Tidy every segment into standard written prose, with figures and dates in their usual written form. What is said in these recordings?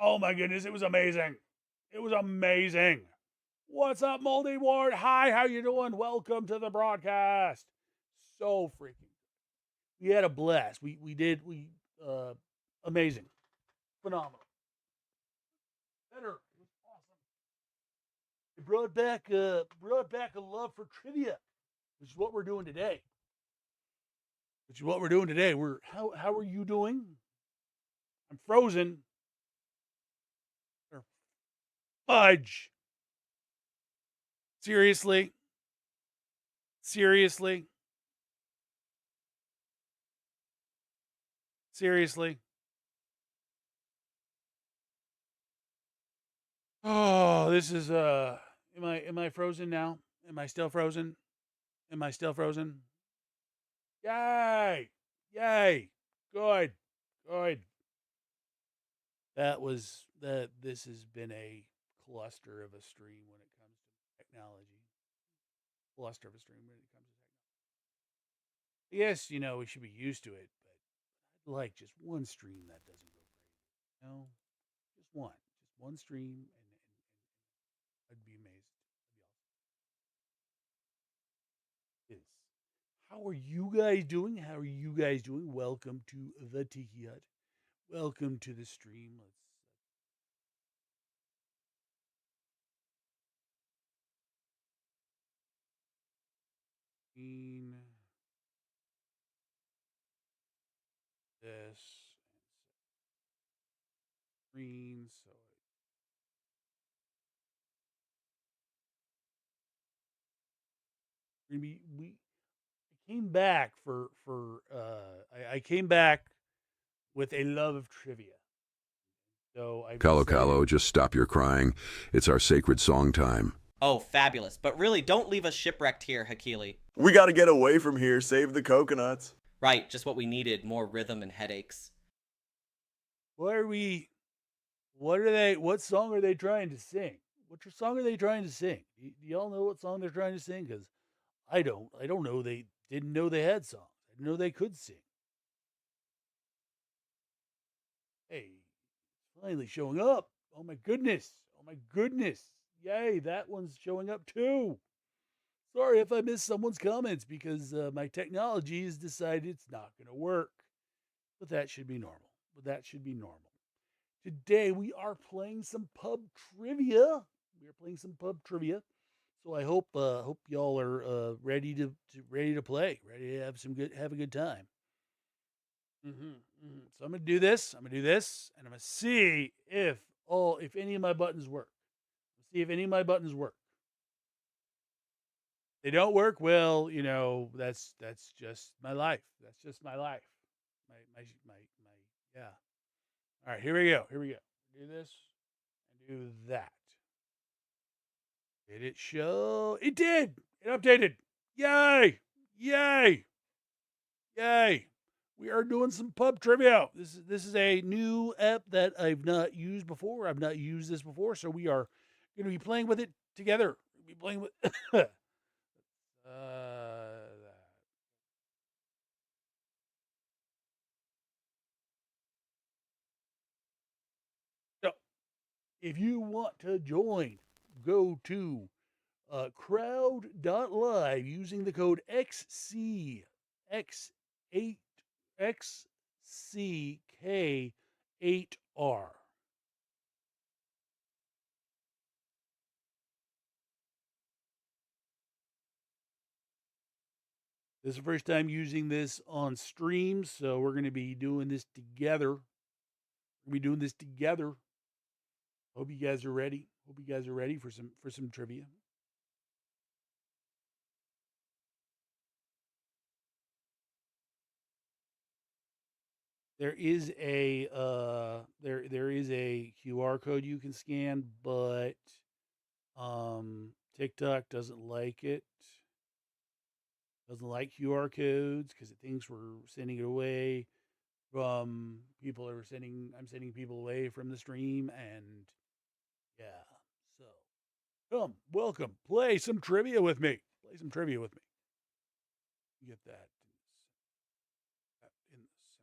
Oh my goodness, it was amazing. It was amazing. What's up, Moldy Ward? Hi, how you doing? Welcome to the broadcast. So freaking. We had a blast. We amazing, phenomenal, better. It was awesome. It brought back a love for trivia, which is what we're doing today. We're how are you doing? I'm frozen. Or fudge. Seriously, seriously, seriously. Oh, this is am I frozen now? Am I still frozen? Am I still frozen? Yay! Yay! Good. Good. This has been a cluster of a stream when it comes to technology. Cluster of a stream when it comes to technology. Yes, we should be used to it, but I'd like just one stream that doesn't go crazy. No, just one. Just one stream and I'd be amazed. Is. How are you guys doing? How are you guys doing? Welcome to the Tiki Hut. Welcome to the stream. Let's clean this screen so we came back I came back with a love of trivia. So I've Calo decided. Calo, just stop your crying. It's our sacred song time. Oh, fabulous. But really, don't leave us shipwrecked here, Hakili. We gotta get away from here, save the coconuts. Right, just what we needed, more rhythm and headaches. What song are they trying to sing? What song are they trying to sing? Do y'all know what song they're trying to sing? Because I don't know. They didn't know they had songs. I didn't know they could sing. Hey, it's finally showing up. Oh my goodness. Oh my goodness. Yay, that one's showing up too. Sorry if I missed someone's comments because my technology has decided it's not going to work. But that should be normal. Today we are playing some pub trivia. So I hope y'all are ready to play, ready to have a good time. So I'm gonna do this. And I'm gonna see if any of my buttons work. They don't work. Well, that's just my life. My yeah. All right, here we go. Do this and do that. Did it show? It did. It updated. Yay! Yay! Yay! We are doing some pub trivia. This is a new app that I've not used before. I've not used this before, so we are going to be playing with it together. We'll be playing with so if you want to join, go to crowd.live using the code XCX8 XCK8R. This is the first time using this on stream, so we're going to be doing this together. Hope you guys are ready. For some trivia. There is a there is a QR code you can scan, but TikTok doesn't like it. Doesn't like QR codes because it thinks we're sending it away from people I'm sending people away from the stream, and yeah. So welcome. Play some trivia with me. Get that in the center.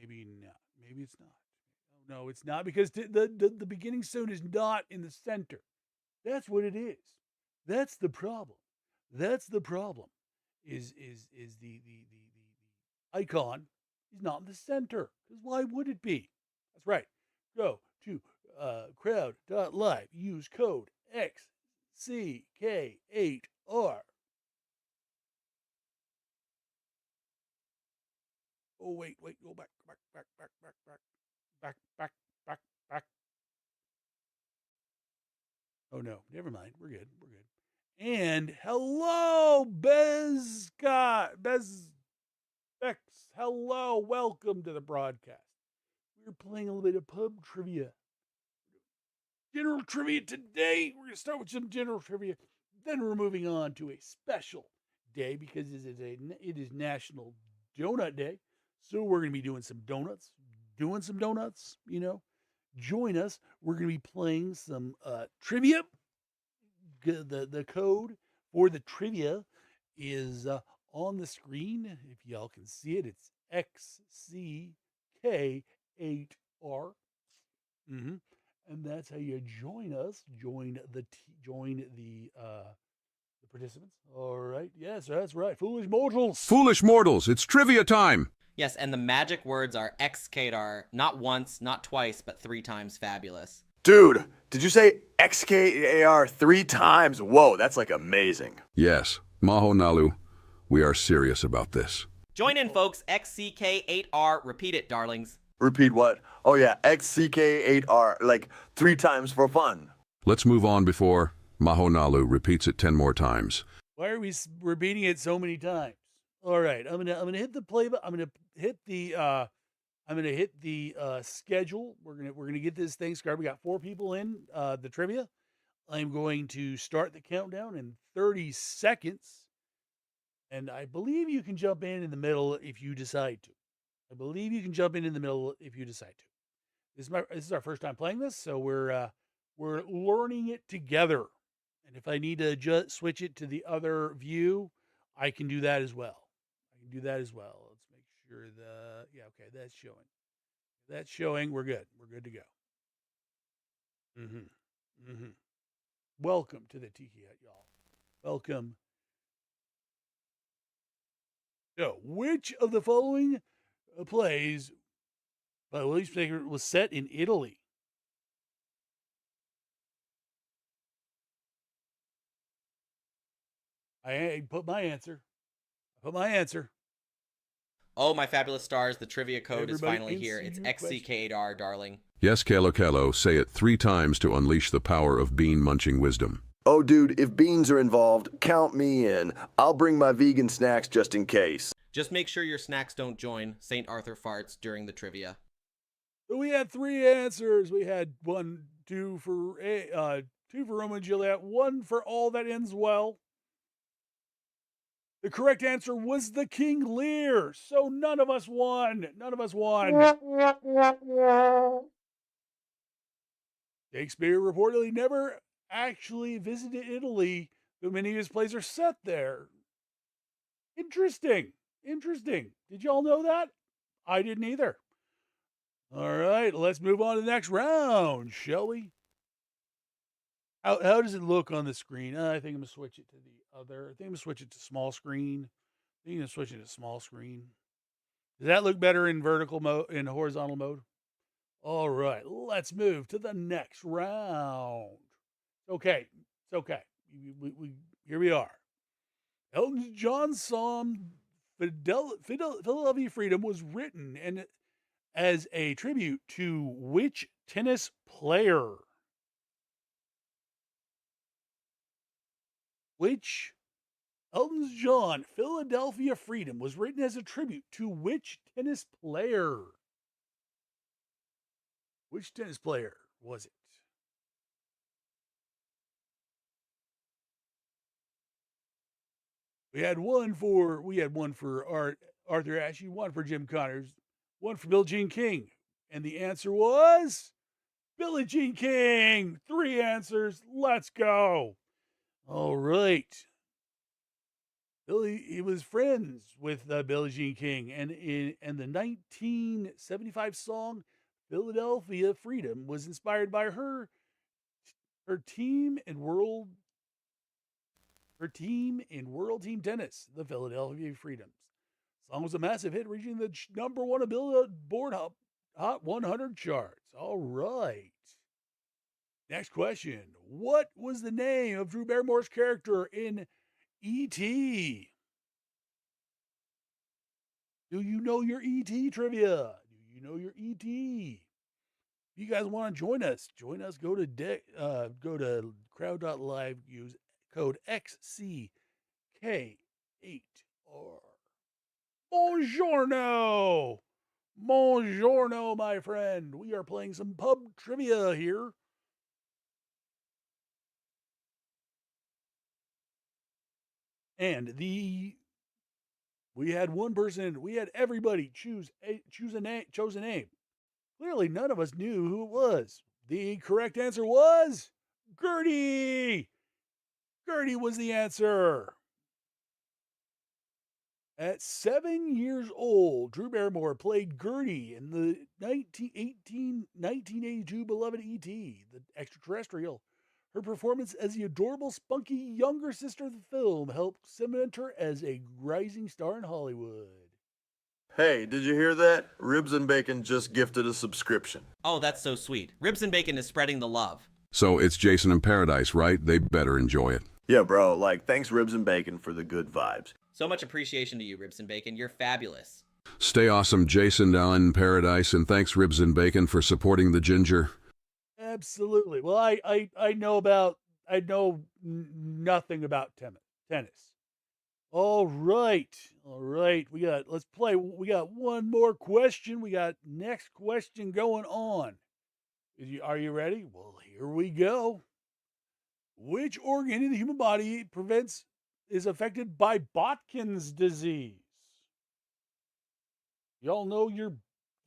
Maybe not. Maybe it's not. No, it's not because the beginning stone is not in the center. That's what it is. That's the problem. That's the problem. Is the icon is not in the center. Because why would it be? That's right. Go to crowd.live. Use code XCK8R. Oh wait, go back. Back. Oh no, never mind. We're good. And hello, Bex. Hello, welcome to the broadcast. We're playing a little bit of pub trivia. General trivia today. We're gonna start with some general trivia. Then we're moving on to a special day because it is National Donut Day. So we're gonna be doing some donuts. Join us. We're gonna be playing some trivia. The code for the trivia is on the screen. If y'all can see it, it's XCK8R. And that's how you join us. Join the participants. All right. Yes, that's right. Foolish mortals. Foolish mortals, it's trivia time. Yes, and the magic words are XKDR, not once, not twice, but 3 times fabulous. Dude, did you say XKAR 3 times? Whoa, that's like amazing. Yes, Maho Nalu, we are serious about this. Join in, folks. XCK8R. Repeat it, darlings. Repeat what? Oh yeah, XCK8R, like 3 times for fun. Let's move on before Maho Nalu repeats it 10 more times. Why are we repeating it so many times? All right, I'm gonna hit the play. I'm gonna hit the schedule. We're gonna get this thing started. We got 4 people in the trivia. I'm going to start the countdown in 30 seconds, and I believe you can jump in the middle if you decide to. This is our first time playing this, so we're learning it together. And if I need to just switch it to the other view, I can do that as well. Let's make sure okay, that's showing. We're good. We're good to go. Welcome to the Tiki Hut, y'all. Welcome. So, which of the following plays by William Shakespeare was set in Italy? I put my answer. Oh, my fabulous stars, the trivia code is Everybody finally here. It's answer your XCK8R, darling. Yes, Kelo, say it 3 times to unleash the power of bean-munching wisdom. Oh dude, if beans are involved, count me in. I'll bring my vegan snacks just in case. Just make sure your snacks don't join St. Arthur farts during the trivia. So we had 3 answers. We had 2 for Romeo and Juliet, 1 for All That Ends Well. The correct answer was the King Lear. So none of us won. Shakespeare reportedly never actually visited Italy, though many of his plays are set there. Interesting. Did y'all know that? I didn't either. All right, let's move on to the next round, shall we? How does it look on the screen? I think I'm going to switch it to the other. I think I'm going to switch it to small screen. Does that look better in vertical mode, in horizontal mode? All right, let's move to the next round. Okay. Here we are. Elton John's song Philadelphia Freedom was written and as a tribute to which tennis player? Which Elton John Philadelphia Freedom was written as a tribute to which tennis player? Which tennis player was it? We had one for Arthur Ashe, 1 for Jim Connors, 1 for Billie Jean King. And the answer was Billie Jean King. 3 answers. Let's go. All right. He was friends with Billie Jean King, and the 1975 song "Philadelphia Freedom" was inspired by her team in world team tennis, the Philadelphia Freedoms. The song was a massive hit, reaching the number one on Billboard Hot 100 charts. All right. Next question. What was the name of Drew Barrymore's character in E.T.? Do you know your E.T. trivia? Do you know your E.T.? If you guys want to join us, go to crowd.live, use code XCK8R. Buongiorno! Buongiorno, my friend. We are playing some pub trivia here. And we had everybody chose a name. Clearly, none of us knew who it was. The correct answer was Gertie. Gertie was the answer. At 7 years old, Drew Barrymore played Gertie in the 1982 beloved E.T., the extraterrestrial. Her performance as the adorable, spunky younger sister of the film helped cement her as a rising star in Hollywood. Hey, did you hear that? Ribs and Bacon just gifted a subscription. Oh, that's so sweet. Ribs and Bacon is spreading the love. So it's Jason in Paradise, right? They better enjoy it. Yeah, bro, thanks Ribs and Bacon for the good vibes. So much appreciation to you, Ribs and Bacon. You're fabulous. Stay awesome, Jason down in Paradise, and thanks Ribs and Bacon for supporting the ginger. Absolutely. Well, I know nothing about tennis. All right. Let's play. We got one more question. We got next question going on. Are you ready? Well, here we go. Which organ in the human body is affected by Botkin's disease? Y'all know your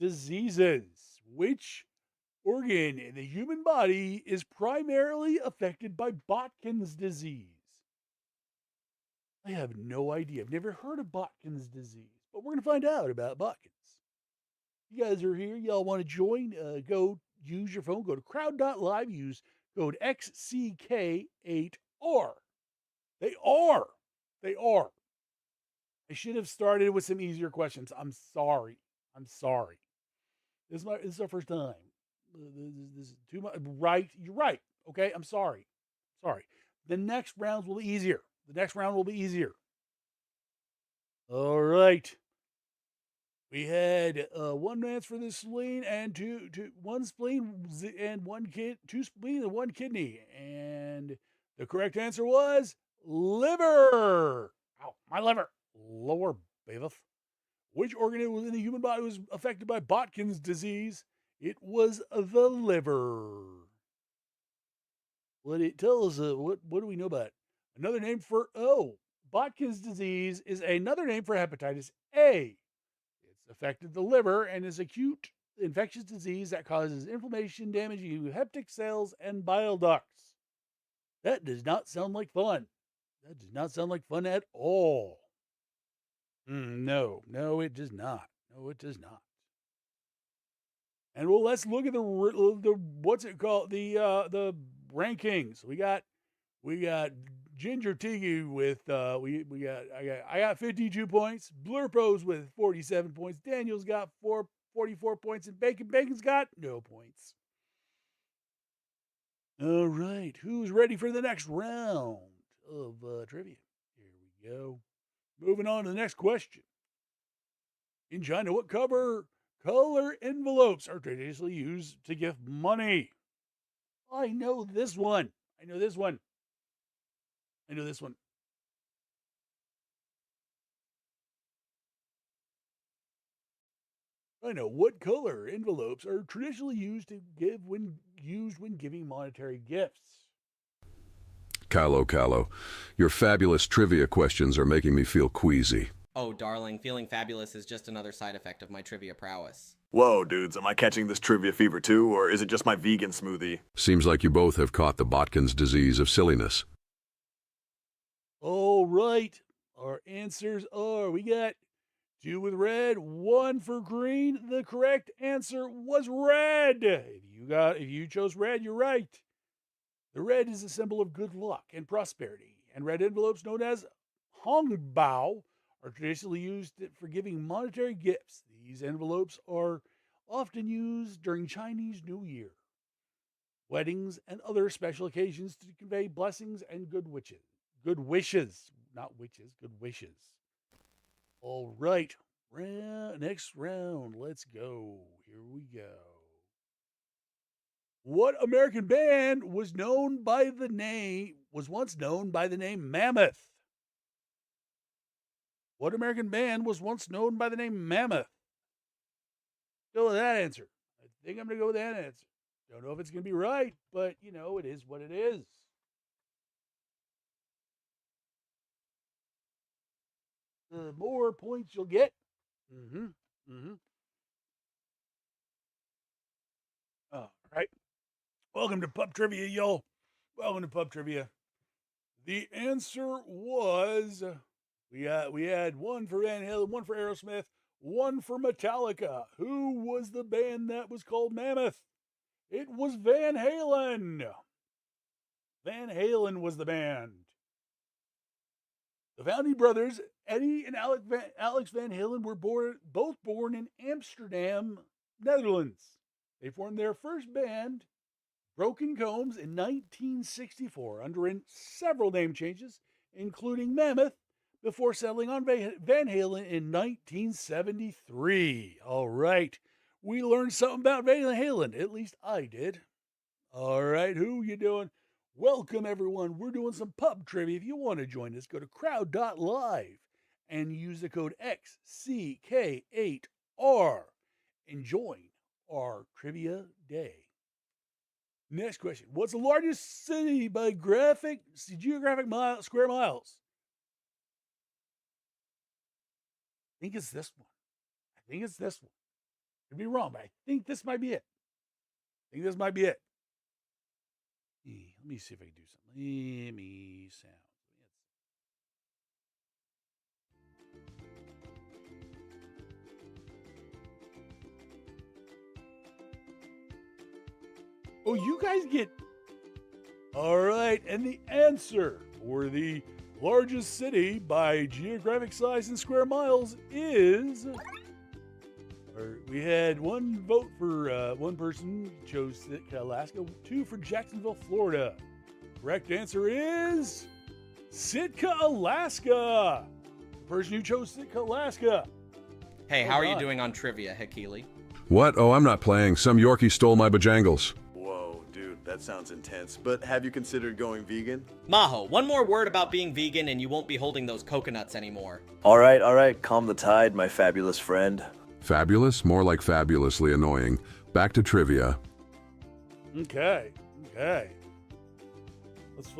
diseases. Which organ in the human body is primarily affected by Botkin's disease? I have no idea. I've never heard of Botkin's disease, but we're going to find out about Botkin's. You guys are here. Y'all want to join? Go use your phone. Go to crowd.live. Use code XCK8R. They are. I should have started with some easier questions. I'm sorry. This is our first time. This is too much. Right? You're right. Okay? I'm sorry. The next rounds will be easier. All right. We had one answer for the spleen and one spleen and two spleen and one kidney. And the correct answer was liver. Ow, my liver. Lower bailiff. Which organ in the human body was affected by Botkin's disease? It was the liver. Tell us what do we know about it? Another name for Botkin's disease is another name for hepatitis A. It's affected the liver and is acute infectious disease that causes inflammation, damaging hepatic cells and bile ducts. That does not sound like fun. That does not sound like fun at all. No, it does not. And well, let's look at the what's it called? The rankings. We got Ginger Tiki with I got 52 points. Blurpos with 47 points. Daniel's got 44 points, and Bacon's got no points. All right, who's ready for the next round of trivia? Here we go. Moving on to the next question. In China, what color envelopes are traditionally used to give money? I know this one. I know what color envelopes are traditionally used when giving monetary gifts. Callo, your fabulous trivia questions are making me feel queasy. Oh, darling, feeling fabulous is just another side effect of my trivia prowess. Whoa, dudes, am I catching this trivia fever too, or is it just my vegan smoothie? Seems like you both have caught the Botkin's disease of silliness. All right. Our answers are, we got 2 with red, 1 for green. The correct answer was red. If you chose red, you're right. The red is a symbol of good luck and prosperity, and red envelopes known as hongbao are traditionally used for giving monetary gifts. These envelopes are often used during Chinese New Year, weddings, and other special occasions to convey blessings and good wishes. Good wishes, not witches, good wishes. All right, next round. Let's go. Here we go. What American band was once known by the name Mammoth? What American band was once known by the name Mammoth? Go with that answer. I think I'm going to go with that answer. Don't know if it's going to be right, but it is what it is. The more points you'll get. All right. Welcome to Pub Trivia, y'all. Welcome to Pub Trivia. The answer was we had 1 for Van Halen, 1 for Aerosmith, 1 for Metallica. Who was the band that was called Mammoth? It was Van Halen. Van Halen was the band. The founding brothers, Eddie and Alex Van Halen, were both born in Amsterdam, Netherlands. They formed their first band, Broken Combs, in 1964, underwent several name changes, including Mammoth, before settling on Van Halen in 1973. All right. We learned something about Van Halen. At least I did. All right. Who you doing? Welcome, everyone. We're doing some pub trivia. If you want to join us, go to crowd.live and use the code XCK8R and join our trivia day. Next question. What's the largest city by geographic square miles? I think it's this one. Could be wrong, but I think this might be it. Let me see if I can do something. Let me sound. Oh, you guys get... All right, and the answer for the largest city by geographic size in square miles is... We had 1 vote for one person chose Sitka, Alaska, 2 for Jacksonville, Florida. Correct answer is Sitka, Alaska. The person who chose Sitka, Alaska. Hey, how are you doing on trivia, Hakili? What? Oh, I'm not playing. Some Yorkie stole my bojangles. Whoa, dude, that sounds intense. But have you considered going vegan? Maho, one more word about being vegan and you won't be holding those coconuts anymore. All right. Calm the tide, my fabulous friend. Fabulous? More like fabulously annoying. Back to trivia. Okay. Let's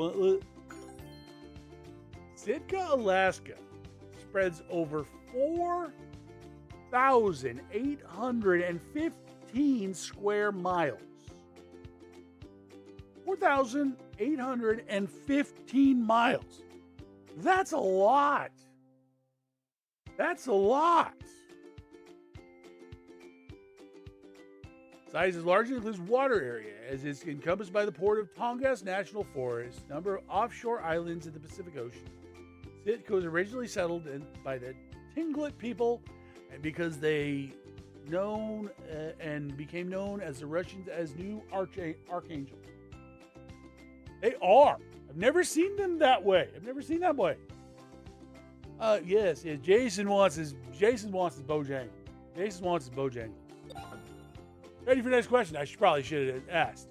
Sitka, Alaska spreads over 4,815 square miles. 4,815 miles. That's a lot. Size is largely includes water area, as is encompassed by the port of Tongass National Forest, number of offshore islands in the Pacific Ocean. Sitka was originally settled by the Tlingit people, and because they became known as the Russians as New Archangel. They are. I've never seen them that way. Yes. Jason wants his Bojangles. Ready for the next question? I probably should have asked.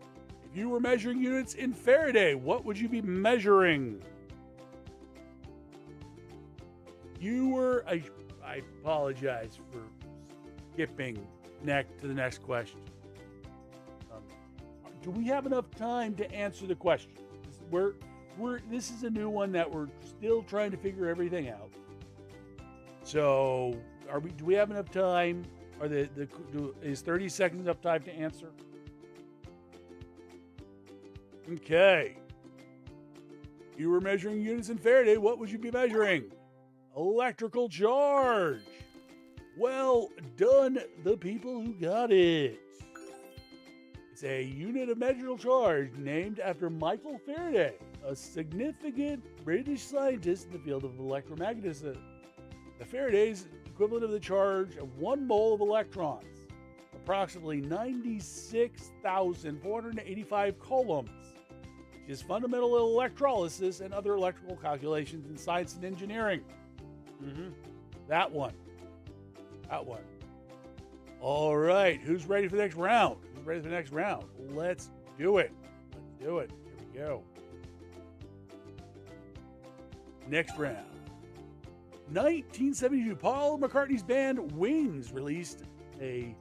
If you were measuring units in Faraday, what would you be measuring? I apologize for skipping to the next question. Do we have enough time to answer the question? This is a new one that we're still trying to figure everything out. So, do we have enough time? Is 30 seconds enough time to answer? Okay. You were measuring units in Faraday. What would you be measuring? electrical charge. Well done, the people who got it. It's a unit of measurable charge named after Michael Faraday, a significant British scientist in the field of electromagnetism. The Faraday's equivalent of the charge of 1 mole of electrons, approximately 96,485 coulombs, which is fundamental electrolysis and other electrical calculations in science and engineering. That one. All right, who's ready for the next round? Let's do it. Here we go. Next round. 1972, Paul McCartney's band Wings released a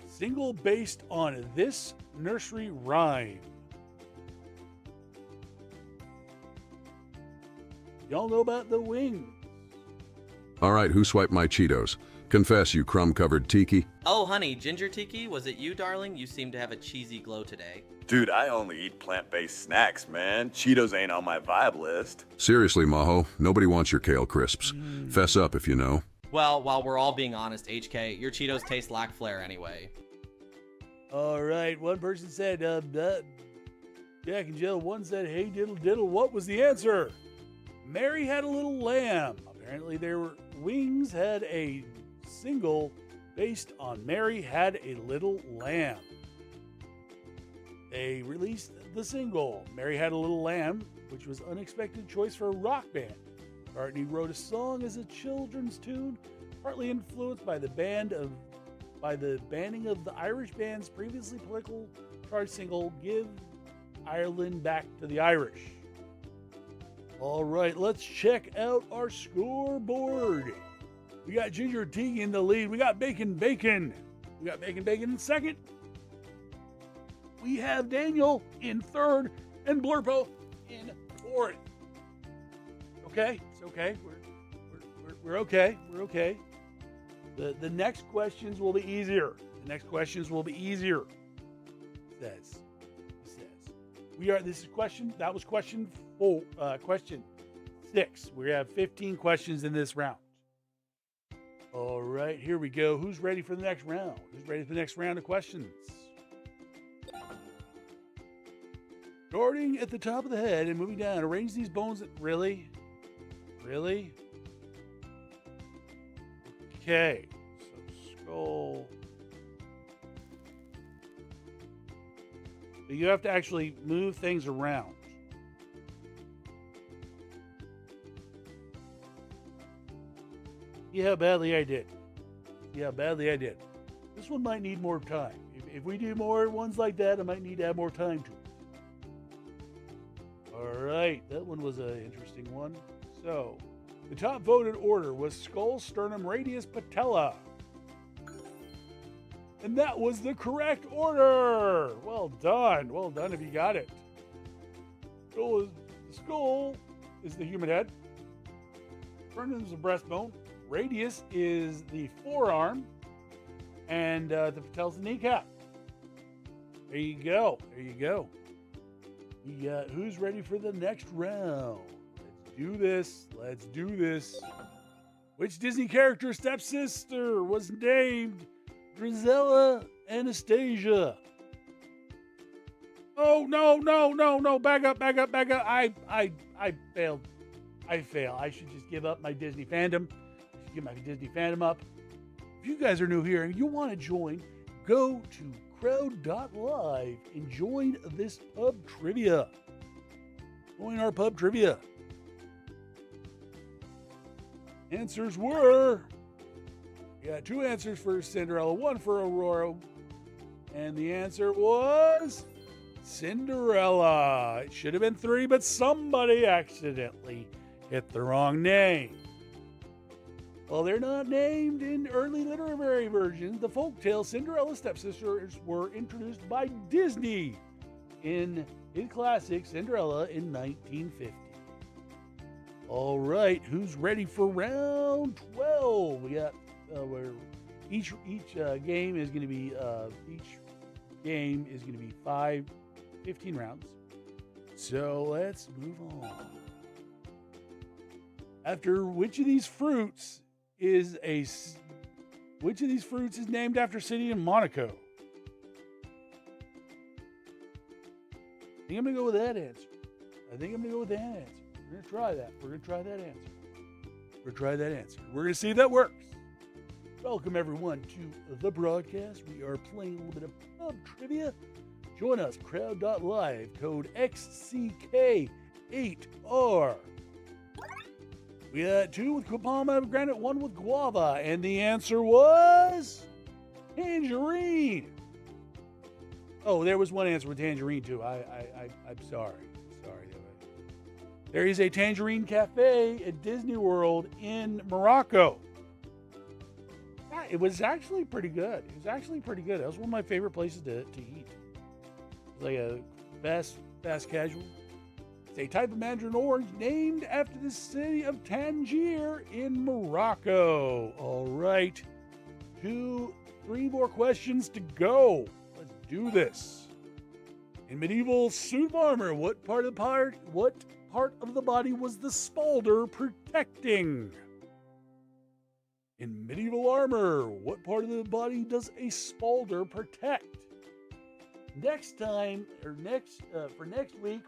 single based on this nursery rhyme. Y'all know about the Wings? All right, who swiped my Cheetos? Confess, you crumb-covered tiki. Oh, honey, Ginger Tiki, was it you, darling? You seem to have a cheesy glow today. Dude, I only eat plant-based snacks, man. Cheetos ain't on my vibe list. Seriously, Maho, nobody wants your kale crisps. Fess up if you know. Well, while we're all being honest, HK, your Cheetos taste lack flair anyway. All right, one person said, Jack and Jill. One said, hey, diddle diddle. What was the answer? Mary had a little lamb. Apparently, Wings had a single based on Mary Had a Little Lamb. They released the single, Mary Had a Little Lamb, which was an unexpected choice for a rock band. McCartney wrote a song as a children's tune, partly influenced by the banning of the Irish band's previously political charged single, Give Ireland Back to the Irish. All right, let's check out our scoreboard. We got Ginger Tiki in the lead. We got Bacon. We got Bacon in second. We have Daniel in third and Blurpo in fourth. Okay, it's okay. We're okay. We're okay. The next questions will be easier. It says. That was question 6. We have 15 questions in this round. All right, here we go. Who's ready for the next round? Of questions? Starting at the top of the head and moving down. Arrange these bones. Really? Okay. So skull. But you have to actually move things around. See how badly I did. This one might need more time. If we do more ones like that, I might need to add more time to it. All right, that one was an interesting one. So, the top voted order was skull, sternum, radius, patella. And that was the correct order. Well done if you got it. The skull is the human head. Sternum is the breastbone. Radius is the forearm, and the patella's the kneecap. There you go. We got who's ready for the next round. Let's do this. Which Disney character stepsister was named Drizella Anastasia? Oh, no. Back up. I failed. I should just give up my Disney fandom. Get my Disney fandom up. If you guys are new here and you want to join, go to crowd.live and join this pub trivia. Join our pub trivia. Answers were, we got 2 answers for Cinderella, 1 for Aurora, and the answer was Cinderella. It should have been 3, but somebody accidentally hit the wrong name. Well, they're not named in early literary versions. The folktale Cinderella's stepsisters were introduced by Disney in his classic Cinderella in 1950. All right, who's ready for round 12? We got where each game is going to be 15 rounds. So let's move on. After which of these fruits is named after a city in Monaco? I think I'm going to go with that answer. We're going to try that. We're going to try that answer. We're going to see if that works. Welcome, everyone, to the broadcast. We are playing a little bit of pub trivia. Join us, crowd.live, code XCK8R. We had 2 with pomegranate, 1 with guava, and the answer was tangerine. Oh, there was one answer with tangerine, too. I'm sorry. There is a Tangerine Cafe at Disney World in Morocco. Yeah, it was actually pretty good. That was one of my favorite places to eat. It's like a fast casual. It's a type of mandarin orange named after the city of Tangier in Morocco. All right. 3 more questions to go. Let's do this. In medieval suit of armor, what part of the body was the spalder protecting? In medieval armor, what part of the body does a spalder protect? Next week,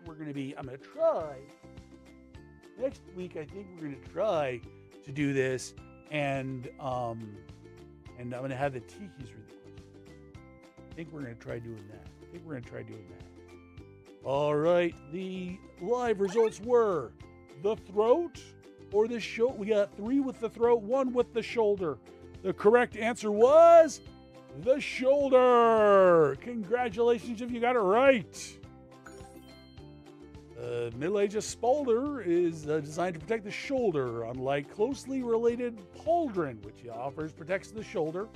we're going to be, next week, I think we're going to try to do this, and I'm going to have the Tikis read the question. I think we're going to try doing that. All right, the live results were the throat or the shoulder. We got 3 with the throat, 1 with the shoulder. The correct answer was the shoulder. Congratulations if you got it right. Middle-aged spalder is designed to protect the shoulder, unlike closely related pauldron, which protects the shoulder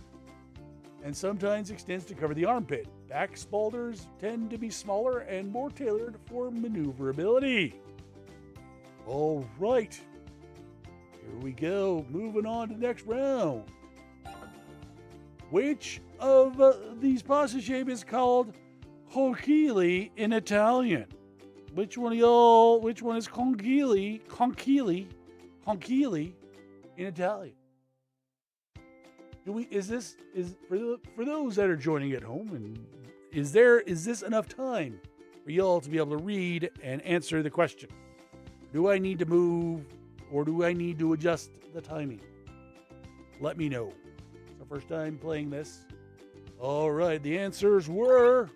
and sometimes extends to cover the armpit. Back spalders tend to be smaller and more tailored for maneuverability. All right. Here we go. Moving on to the next round. Which of these pasta shape is called conchiglie in Italian? Which one is conchiglie in Italian? For those that are joining at home, and is this enough time for y'all to be able to read and answer the question? Do I need to move, or do I need to adjust the timing? Let me know. It's our first time playing this. All right, the answers were,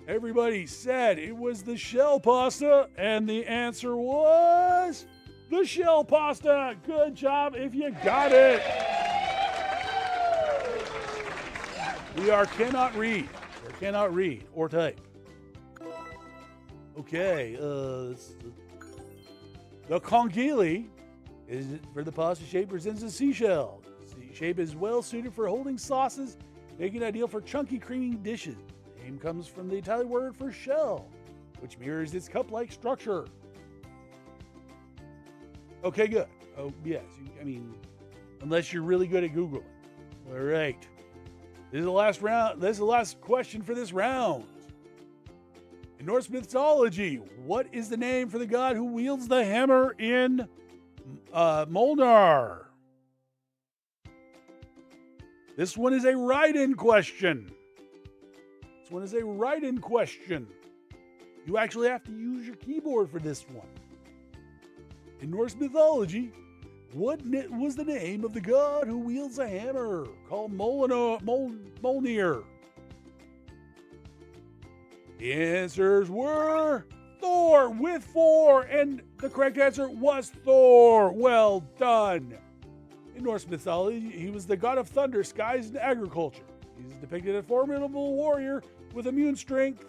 everybody said it was the shell pasta, and the answer was the shell pasta. Good job if you got it. We cannot read or type. Okay, the conchiglie is for the pasta shape presents a seashell. The shape is well suited for holding sauces, making it ideal for chunky, creamy dishes. The name comes from the Italian word for shell, which mirrors its cup-like structure. Okay, good. Oh, yes. Unless you're really good at Googling. All right. This is the last round. This is the last question for this round. In Norse mythology, what is the name for the god who wields the hammer in Mjolnir? This one is a write-in question. You actually have to use your keyboard for this one. In Norse mythology, what was the name of the god who wields a hammer called Mjolnir? The answers were Thor with 4, and the correct answer was Thor. Well done. In Norse mythology, he was the god of thunder, skies, and agriculture. He's depicted as a formidable warrior with immense strength,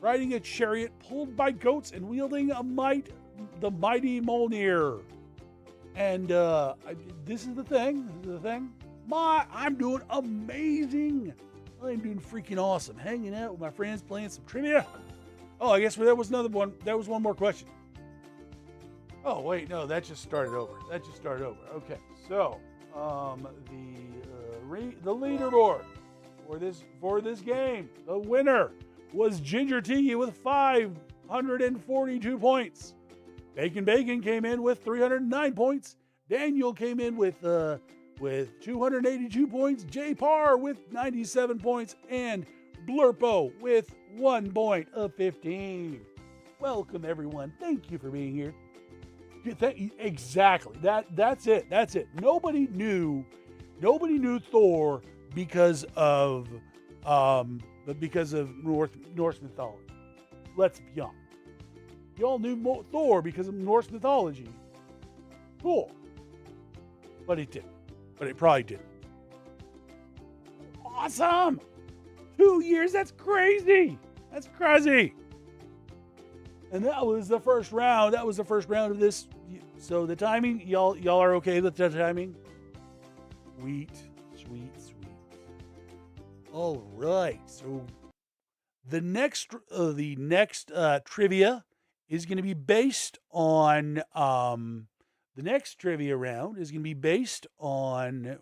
riding a chariot pulled by goats and wielding the mighty Mjolnir. And this is the thing. I'm doing amazing. I'm doing freaking awesome. Hanging out with my friends, playing some trivia. Oh, I guess there was another one. There was one more question. Oh, wait, no, that just started over. Okay, so the leaderboard for this game, the winner was Ginger Tiki with 542 points. Bacon came in with 309 points. Daniel came in with 282 points. J Parr with 97 points. And Blurpo with 1 point of 15. Welcome, everyone. Thank you for being here. Exactly. That's it. Nobody knew Thor because of Norse mythology. Let's be honest. Y'all knew Thor because of Norse mythology. Cool. But it didn't. But it probably didn't. Awesome. 2 years. That's crazy. That's crazy. And that was the first round. That was the first round of this. So the timing, y'all are okay with the timing? Sweet. All right. So the next trivia is going to be based on the next trivia round is going to be based on there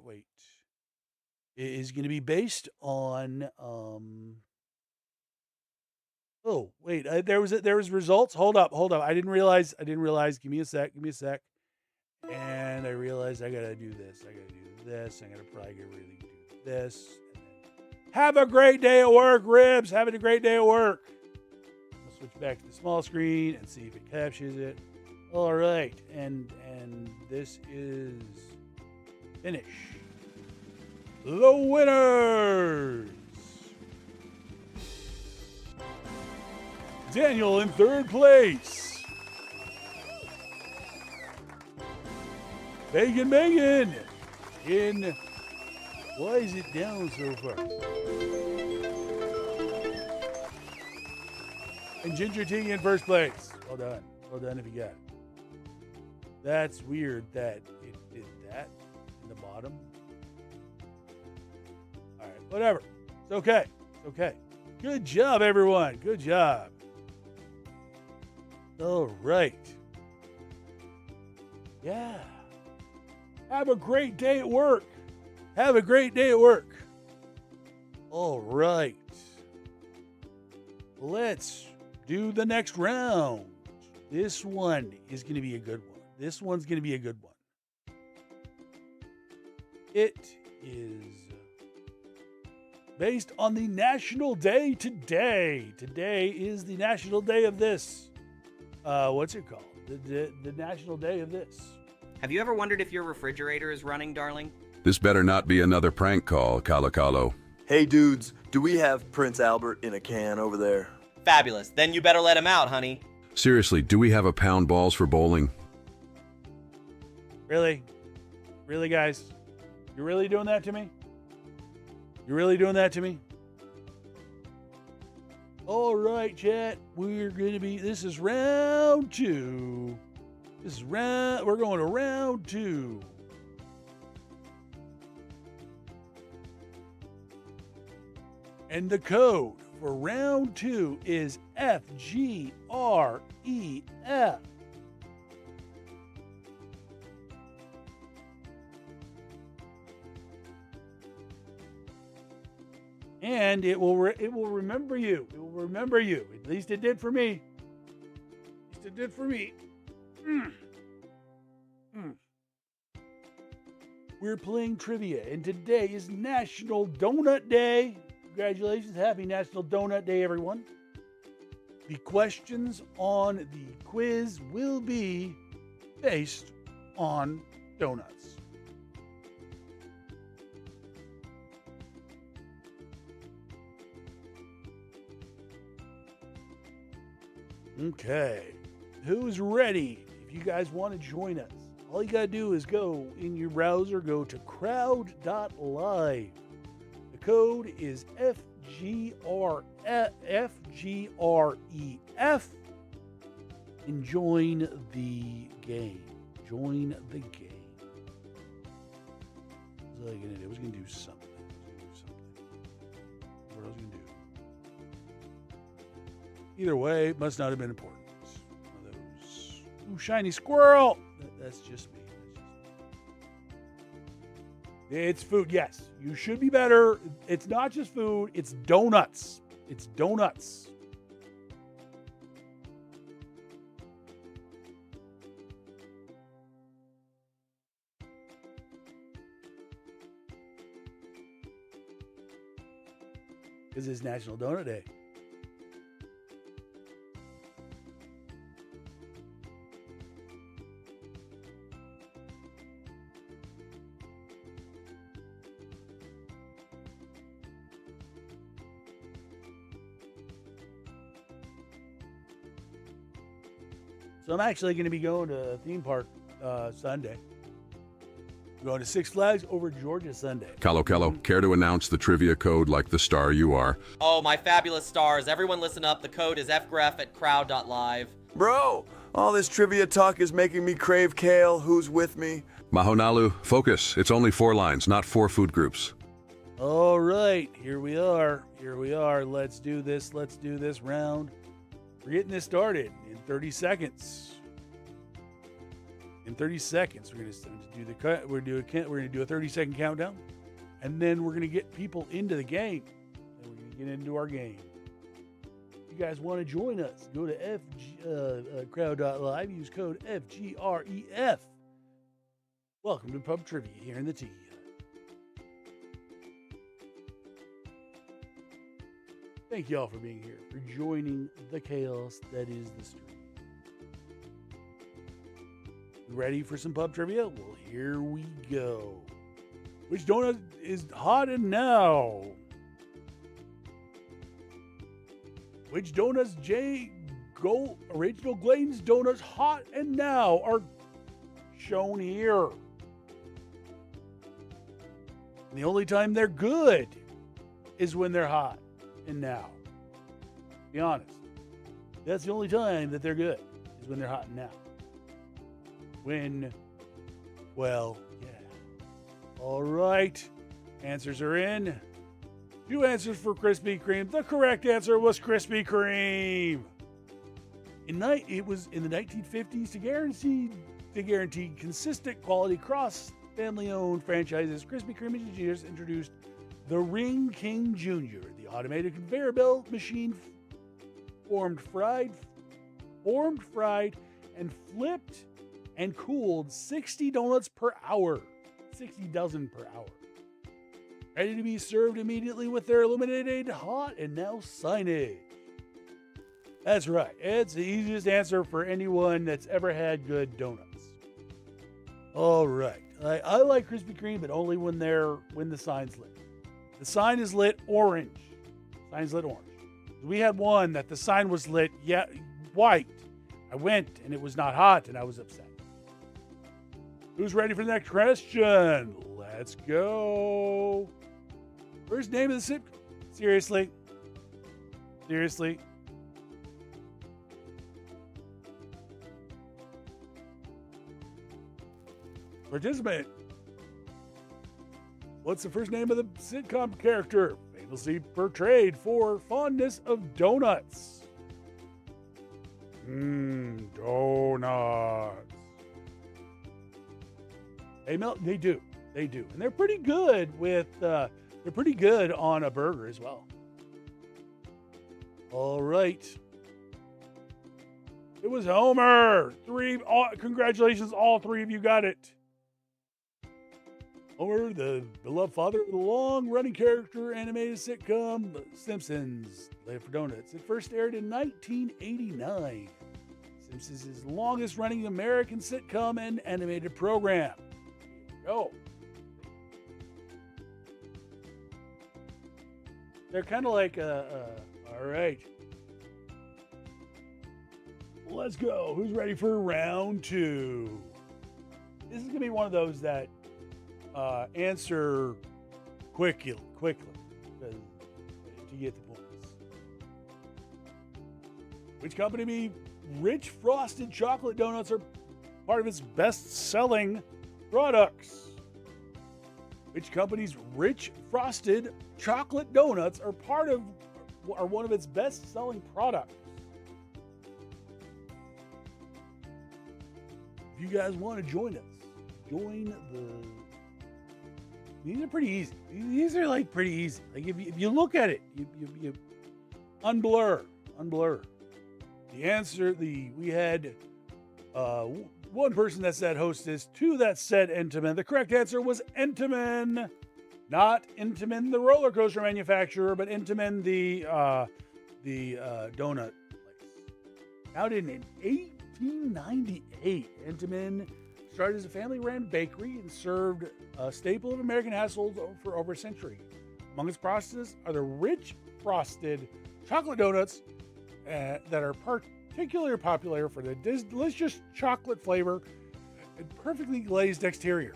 was results. Hold up. I didn't realize. Give me a sec. And I realized I got to do this. I got to probably really do this. Have a great day at work, Ribs. Having a great day at work. I'll switch back to the small screen and see if it captures it. All right. And this is finish. The winners. Daniel in third place. Bacon in. Why is it down so far? And Ginger Tea in first place. Well done if you got it. That's weird that it did that in the bottom. All right, whatever. It's okay. Good job, everyone. Good job. All right. Yeah. Have a great day at work. All right. Let's do the next round. This one is going to be a good one. It is based on the national day today. Today is the national day of this. What's it called? The national day of this. Have you ever wondered if your refrigerator is running, darling? This better not be another prank call, Calicalo. Hey dudes, do we have Prince Albert in a can over there? Fabulous. Then you better let him out, honey. Seriously, do we have a pound balls for bowling? Really? Really, guys? You're really doing that to me? All right, chat. This is round 2. We're going to round 2. And the code for round 2 is FGREF. And it will remember you. It will remember you. At least it did for me. We're playing trivia, and today is National Donut Day. Congratulations. Happy National Donut Day, everyone. The questions on the quiz will be based on donuts. Okay. Who's ready? If you guys want to join us, all you got to do is go in your browser, go to crowd.live. The code is FGREF and join the game. What was I going to do? I was going to do something. What I was going to do. Either way, it must not have been important. One of those. Ooh, shiny squirrel! That's just me. It's food, yes. You should be better. It's not just food, it's donuts. because it's National Donut Day. So I'm actually going to be going to a theme park Sunday. Going to Six Flags over Georgia Sunday. Kello, care to announce the trivia code like the star you are? Oh, my fabulous stars. Everyone listen up. The code is FGREF at crowd.live. Bro, all this trivia talk is making me crave kale. Who's with me? Mahonalu, focus. It's only 4 lines, not 4 food groups. All right, here we are. Let's do this round. We're getting this started in 30 seconds. In 30 seconds, we're going to do the cut. We're going to do a 30-second countdown, and then we're going to get people into the game. And we're going to get into our game. If you guys want to join us, go to crowd.live. Use code FGREF. Welcome to Pub Trivia here in the Tiki Hut. Thank you all for being here, for joining the chaos that is the stream. Ready for some pub trivia? Well, here we go. Which donut is hot and now? Which donuts Original Glazed Donuts hot and now are shown here? And the only time they're good is when they're hot and now. Be honest. That's the only time that they're good, is when they're hot and now. Well, yeah. All right. Answers are in. 2 answers for Krispy Kreme. The correct answer was Krispy Kreme. It was in the 1950s to guarantee consistent quality cross family-owned franchises. Krispy Kreme engineers introduced the Ring King Jr., the automated conveyor belt machine formed, fried, and flipped and cooled 60 donuts per hour. 60 dozen per hour. Ready to be served immediately with their illuminated hot and now signage. That's right. It's the easiest answer for anyone that's ever had good donuts. All right. I like Krispy Kreme, but only when the sign's lit. The sign is lit orange. Sign's lit orange. We had one that the sign was lit white. I went and it was not hot and I was upset. Who's ready for the next question? Let's go. First name of the sip. Seriously. Participant. What's the first name of the sitcom character famously portrayed for fondness of donuts? Donuts. They do, and they're pretty good on a burger as well. All right, it was Homer. Congratulations, all 3 of you got it. Homer, the beloved father of the long-running character animated sitcom Simpsons, Live for Donuts. It first aired in 1989. Simpsons is the longest-running American sitcom and animated program. Go. They're kind of like all right. Let's go. Who's ready for round 2? This is going to be one of those that answer quickly to get the points. Which company rich frosted chocolate donuts are part of its best-selling products? Which company's rich frosted chocolate donuts are one of its best-selling products? If you guys want to join us, these are pretty easy. These are like pretty easy. Like if you look at it, you unblur. The answer, we had one person that said Hostess, 2 that said Entenmann. The correct answer was Entenmann. Not Intamin, the roller coaster manufacturer, but Intamin, the donut place. Founded in 1898, Intamin started as a family-ran bakery and served a staple of American households for over a century. Among its processes are the rich frosted chocolate donuts that are particularly popular for the delicious chocolate flavor and perfectly glazed exterior.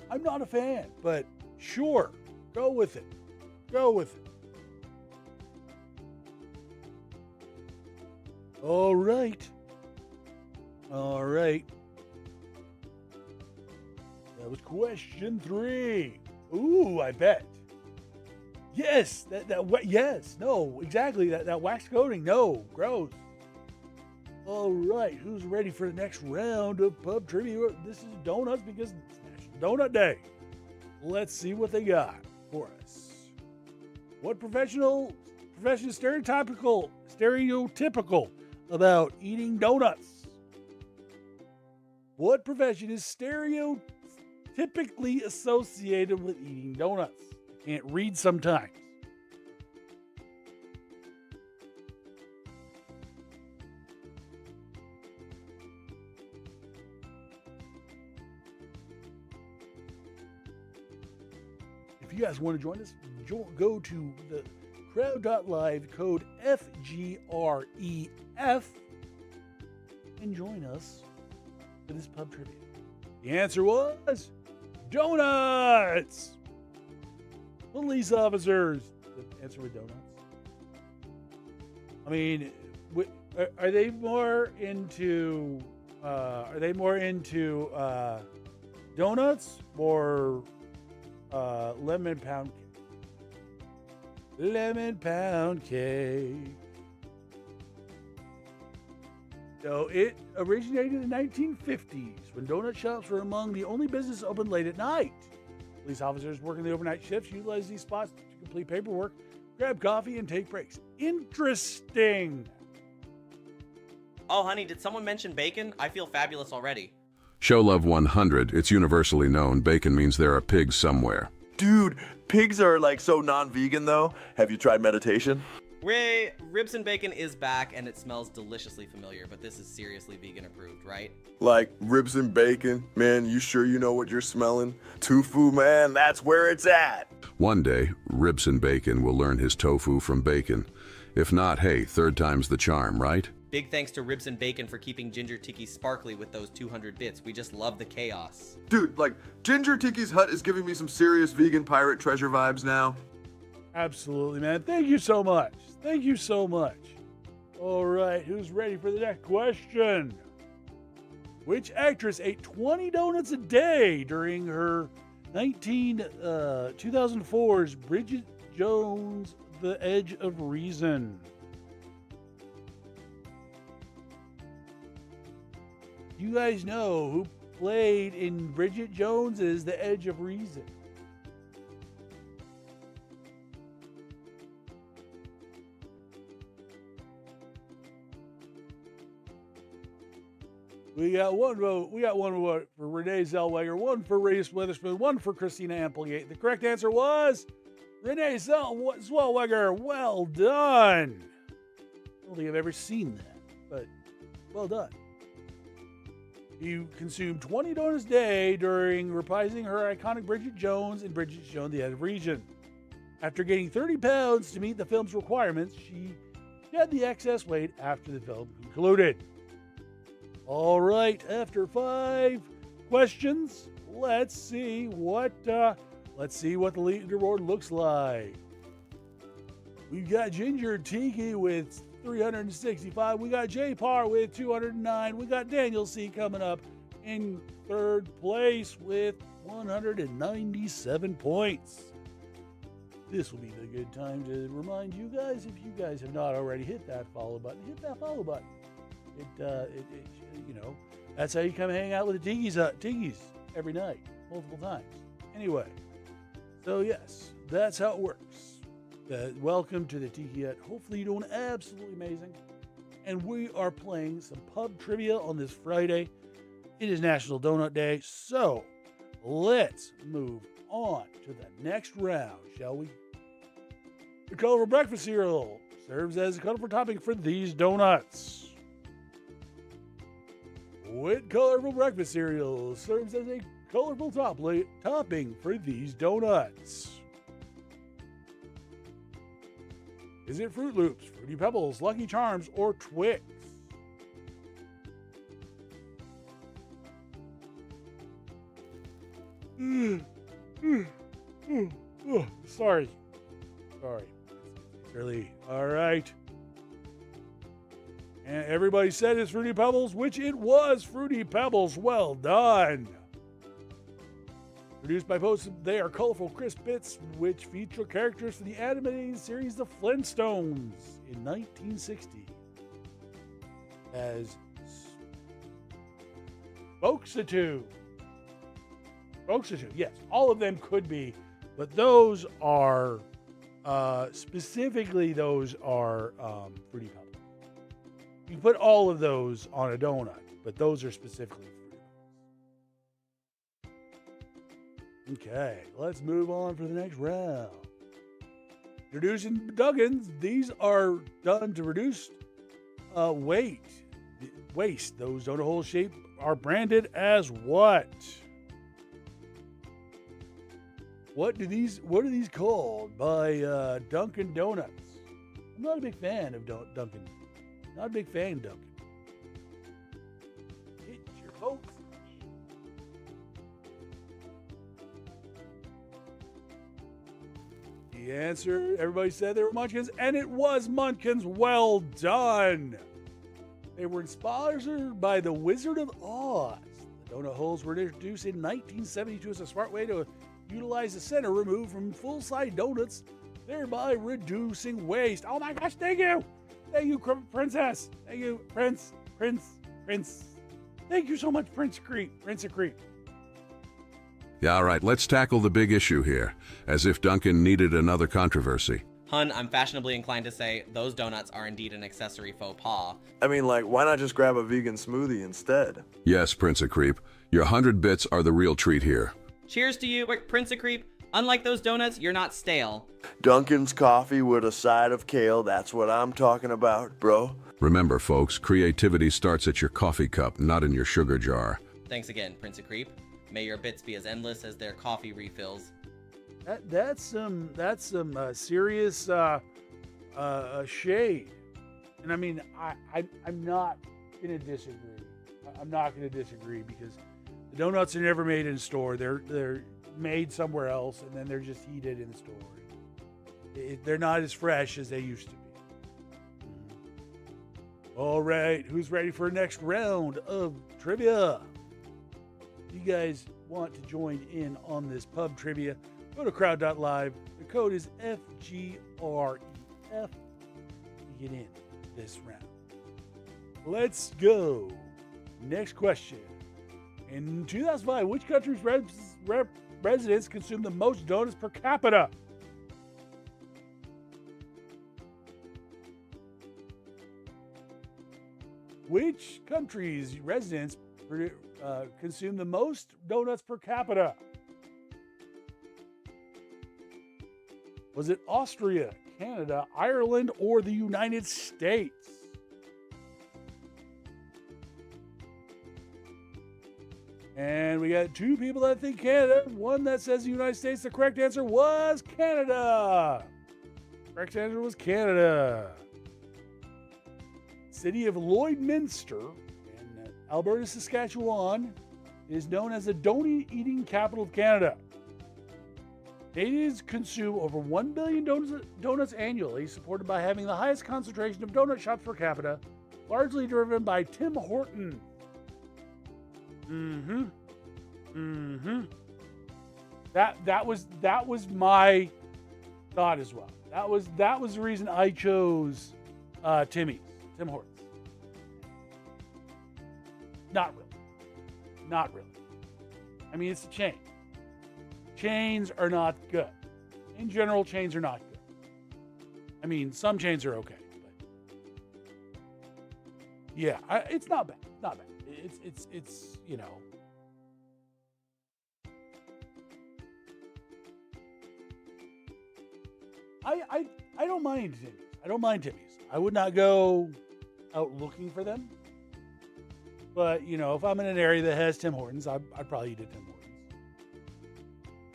I'm not a fan, but sure, go with it. Go with it. All right. All right. That was question 3. Ooh, I bet. Yes, yes, no, exactly, that wax coating, no, gross. All right, who's ready for the next round of pub trivia? This is donuts because it's National Donut Day. Let's see what they got for us. What profession is stereotypical about eating donuts? What profession is stereotypically associated with eating donuts? I can't read sometimes. If you guys want to join us, go to the crowd.live, code FGREF, and join us for this pub trivia. The answer was donuts. Police officers. The answer was donuts. I mean, are they more into donuts or lemon pound cake? Lemon pound cake. So it originated in the 1950s when donut shops were among the only businesses open late at night. Police officers working the overnight shifts utilize these spots to complete paperwork, grab coffee, and take breaks. Interesting. Oh, honey, did someone mention bacon? I feel fabulous already. Show Love 100. It's universally known bacon means there are pigs somewhere. Dude, pigs are like so non-vegan though. Have you tried meditation? Ray, ribs and bacon is back and it smells deliciously familiar, but this is seriously vegan approved, right? Like ribs and bacon? Man, you sure you know what you're smelling? Tofu, man, that's where it's at. One day, Ribs and Bacon will learn his tofu from bacon. If not, hey, third time's the charm, right? Big thanks to Ribs and Bacon for keeping Ginger Tiki sparkly with those 200 bits. We just love the chaos. Dude, like, Ginger Tiki's hut is giving me some serious vegan pirate treasure vibes now. Absolutely, man. Thank you so much. Thank you so much. All right, who's ready for the next question? Which actress ate 20 donuts a day during her 2004's Bridget Jones' The Edge of Reason? You guys know who played in Bridget Jones's The Edge of Reason? We got one vote. We got one vote for Renee Zellweger, one for Reese Witherspoon, one for Christina Applegate. The correct answer was Renee Zellweger. Well done. I don't think I've ever seen that, but well done. You consumed 20 donuts a day during reprising her iconic Bridget Jones in Bridget Jones, The Edge of Reason. After gaining 30 pounds to meet the film's requirements, she shed the excess weight after the film concluded. All right, after 5 questions, let's see what the leaderboard looks like. We've got Ginger Tiki with 365. We got J Parr with 209. We got Daniel C coming up in third place with 197 points. This will be the good time to remind you guys, if you guys have not already hit that follow button, hit that follow button. That's how you come hang out with the Tikis every night, multiple times. Anyway, so yes, that's how it works. Welcome to the Tiki Hut. Hopefully you're doing absolutely amazing. And we are playing some pub trivia on this Friday. It is National Donut Day, so let's move on to the next round, shall we? The colorful breakfast cereal serves as a colorful topping for these donuts. What colorful breakfast cereal serves as a colorful topping for these donuts? Is it Fruit Loops, Fruity Pebbles, Lucky Charms, or Twix? Sorry. It's early. All right. And everybody said it's Fruity Pebbles, which it was Fruity Pebbles. Well done. Produced by Post, they are colorful, crisp bits which feature characters from the animated series The Flintstones in 1960. As Spokesatoo. Yes, all of them could be, but those are, specifically those are Fruity Pebbles. You can put all of those on a donut, but those are specifically Fruity Pebbles. Okay, let's move on for the next round. Introducing Duggins. These are done to reduce waste. Those donut hole shape are branded as what? What are these called by Dunkin' Donuts? I'm not a big fan of Dunkin'. Not a big fan of Dunkin'. Hit your folks. The answer, everybody said they were Munchkins, and it was Munchkins. Well done. They were inspired by the Wizard of Oz. The donut holes were introduced in 1972 as a smart way to utilize the center removed from full-size donuts, thereby reducing waste. Oh my gosh, thank you! Thank you, Princess! Thank you, Prince! Thank you so much, Prince of Creep. Yeah, all right, let's tackle the big issue here, as if Duncan needed another controversy. Hun, I'm fashionably inclined to say those donuts are indeed an accessory faux pas. I mean, like, why not just grab a vegan smoothie instead? Yes, Prince of Creep, your 100 bits are the real treat here. Cheers to you, Prince of Creep. Unlike those donuts, you're not stale. Dunkin's coffee with a side of kale, that's what I'm talking about, bro. Remember, folks, creativity starts at your coffee cup, not in your sugar jar. Thanks again, Prince of Creep. May your bits be as endless as their coffee refills. That's some serious shade, and I mean I'm not gonna disagree. I'm not gonna disagree because the donuts are never made in store. They're made somewhere else, and then they're just heated in the store. They're not as fresh as they used to be. All right, who's ready for the next round of trivia? If you guys want to join in on this pub trivia, go to crowd.live. The code is FGREF to get in this round. Let's go. Next question. In 2005, which country's residents consume the most donuts per capita? Which country's residents consume the most donuts per capita? Was it Austria, Canada, Ireland, or the United States? And we got two people that think Canada, one that says the United States. The correct answer was Canada. Correct answer was Canada. City of Lloydminster in Alberta, Saskatchewan is known as the donut-eating capital of Canada. Canadians consume over 1 billion donuts annually, supported by having the highest concentration of donut shops per capita, largely driven by Tim Hortons. That was my thought as well. That was the reason I chose Tim Hortons. Not really. I mean, it's a chain. Chains are not good. In general, chains are not good. I mean, some chains are okay, but yeah, it's not bad. It's you know, I don't mind Timmy's. I don't mind Timmy's. I would not go out looking for them. But, you know, if I'm in an area that has Tim Hortons, I'd probably eat at Tim Hortons.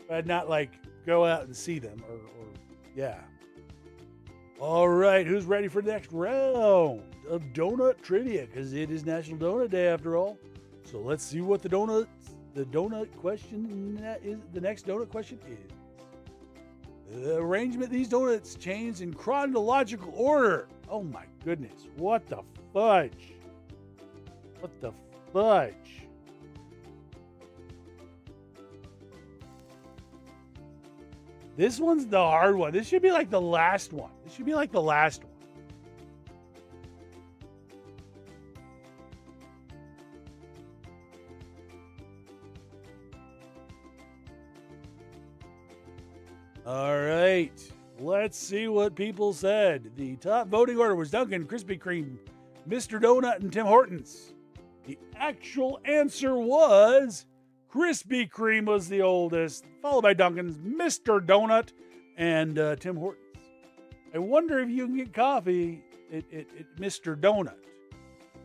But I'd not, like, go out and see them or yeah. All right, who's ready for the next round of donut trivia? Because it is National Donut Day after all. So let's see what the donut question is. The next donut question is. The arrangement of these donuts changed in chronological order. Oh my goodness. What the fudge? What the fudge? This one's the hard one. This should be like the last one. This should be like the last one. All right. Let's see what people said. The top voting order was Dunkin', Krispy Kreme, Mr. Donut, and Tim Hortons. The actual answer was Krispy Kreme was the oldest, followed by Dunkin's, Mr. Donut, and Tim Hortons. I wonder if you can get coffee at Mr. Donut.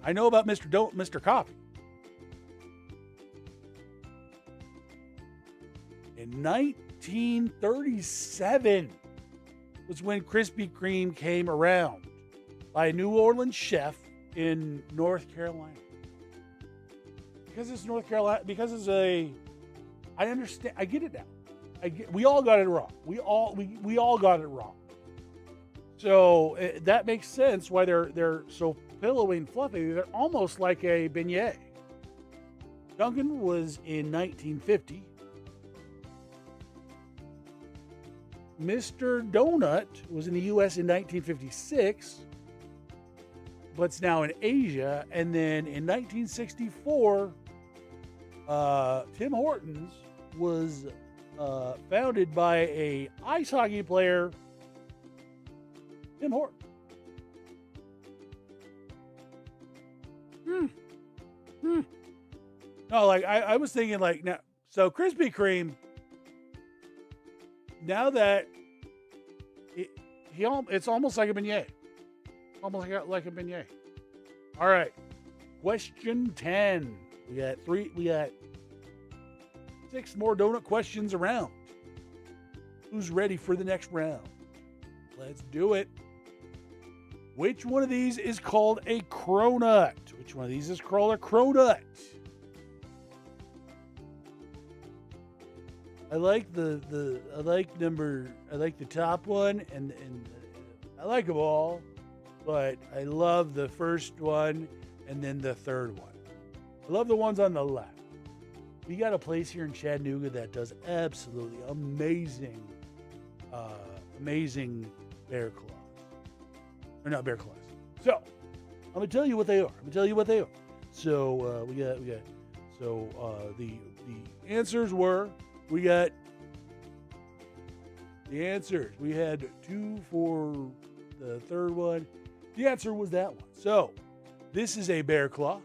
I know about Mr. Coffee. In 1937 was when Krispy Kreme came around by a New Orleans chef in North Carolina. Because it's North Carolina, because it's I understand, I get it now. We all got it wrong. We all got it wrong. So that makes sense why they're so pillowy and fluffy. They're almost like a beignet. Dunkin' was in 1950. Mr. Donut was in the U.S. in 1956, but it's now in Asia. And then in 1964, Tim Hortons was founded by a ice hockey player, Tim Hortons. No, like I was thinking, like, now, so Krispy Kreme. Now that it's almost like a beignet. Almost like a beignet. All right. Question 10. We got 6 more donut questions around. Who's ready for the next round? Let's do it. Which one of these is called a cronut? Which one of these is called a cronut? I like the top one and I like them all, but I love the first one and then the third one. I love the ones on the left. We got a place here in Chattanooga that does absolutely amazing bear claws. Or not bear claws. So I'm gonna tell you what they are. So we got the answers were. We got the answers. We had 2 for the third one. The answer was that one. So this is a bear claw.